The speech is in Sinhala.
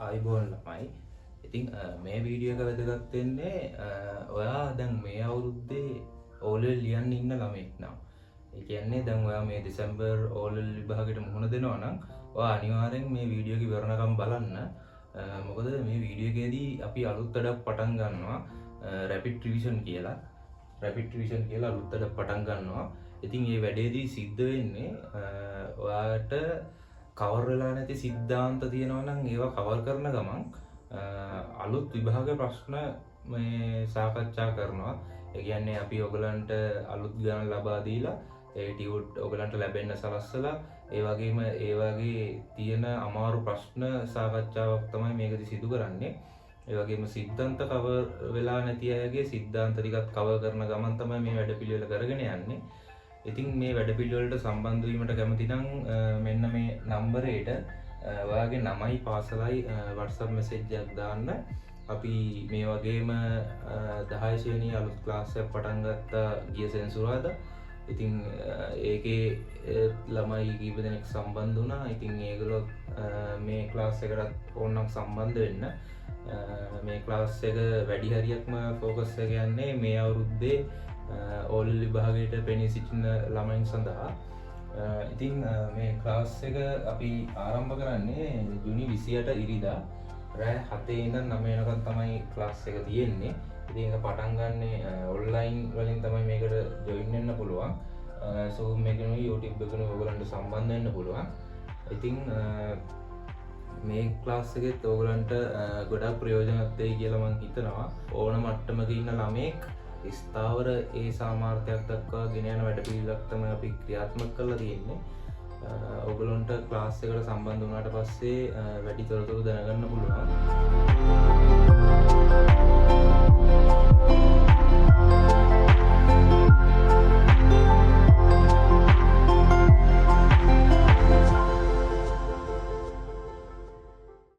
ආයිබෝන් ළමයි. ඉතින් මේ වීඩියෝ එක වැදගත් වෙන්නේ ඔයා දැන් මේ අවුරුද්දේ O level ලියන්න ඉන්න ළමෙක් නම්. ඒ කියන්නේ දැන් ඔයා මේ දෙසැම්බර් O level විභාගයට මුහුණ දෙනවා නම් ඔයා අනිවාර්යෙන් මේ වීඩියෝ එක ඉවරනකම් බලන්න. මොකද මේ වීඩියෝ එකේදී අපි අලුත් වැඩක් පටන් ගන්නවා රැපිඩ් රිවිෂන් කියලා. රැපිඩ් රිවිෂන් කියලා අලුත් වැඩක් පටන් ගන්නවා. ඉතින් මේ වැඩේදී සිද්ධ වෙන්නේ ඔයාට කවර් වෙලා නැති සිද්ධාන්ත තියෙනවා නම් ඒවා කවර් කරන ගමන් අලුත් විභාග ප්‍රශ්න මේ සාකච්ඡා කරනවා. ඒ කියන්නේ අපි ඔයගලන්ට අලුත් ගණන් ලබා දීලා ඒ ටියුට් ඔයගලන්ට ලැබෙන්න සලස්සලා ඒ වගේම ඒ වගේ තියෙන අමාරු ප්‍රශ්න සාකච්ඡාවක් තමයි මේකදී සිදු කරන්නේ. ඒ වගේම සිද්ධාන්ත කවර් වෙලා නැති අයගේ සිද්ධාන්ත ටිකක් කවර් කරන ගමන් තමයි මේ වැඩපිළිවෙල කරගෙන යන්නේ. ඉතින් මේ වැඩපිළිවෙලට සම්බන්ධ වීමට කැමති නම් මෙන්න මේ නම්බරේට ඔයාගේ නමයි පාසලයි WhatsApp message එකක් දාන්න. අපි මේ වගේම 10 වෙනි අලුත් ක්ලාස් එකක් පටන් ගත්තා ගිය සෙනසුරාදා. ඉතින් ඒකේ ළමයි කීප දෙනෙක් සම්බන්ධ වුණා. ඉතින් ඒගොල්ලෝ මේ ක්ලාස් එකටත් ඕනනම් සම්බන්ධ වෙන්න. මේ ක්ලාස් එක වැඩි හරියක්ම ફોකස් එක යන්නේ මේ අවුරුද්දේ O level විභාගයට පෙනී සිටින ළමයින් සඳහා. ඉතින් මේ ක්ලාස් එක අපි ආරම්භ කරන්නේ ජුනි 28 ඉරිදා රෑ 7 ඉඳන් 9 වෙනකන් තමයි ක්ලාස් එක තියෙන්නේ. ඉතින් ඒක පටන් ගන්නෙ ඔන්ලයින් වලින් තමයි මේකට ජොයින් වෙන්න පුළුවන්. Zoom එකේ YouTube එකේ ඔයගලන්ට සම්බන්ධ වෙන්න පුළුවන්. ඉතින් මේ ක්ලාස් එකෙත් ඔයගලන්ට ගොඩක් ප්‍රයෝජනවත් වෙයි කියලා මම හිතනවා. ඕන මට්ටමක ඉන්න ළමෙක් ස්ථාවර ඒ සාමාර්ථයක් දක්වා ගෙන යන වැඩපිළිවෙලක් තමයි අපි ක්‍රියාත්මක කරලා තියෙන්නේ. ඔයගලන්ට ක්ලාස් එකට සම්බන්ධ වුණාට පස්සේ වැඩි තොරතුරු දැනගන්න පුළුවන්.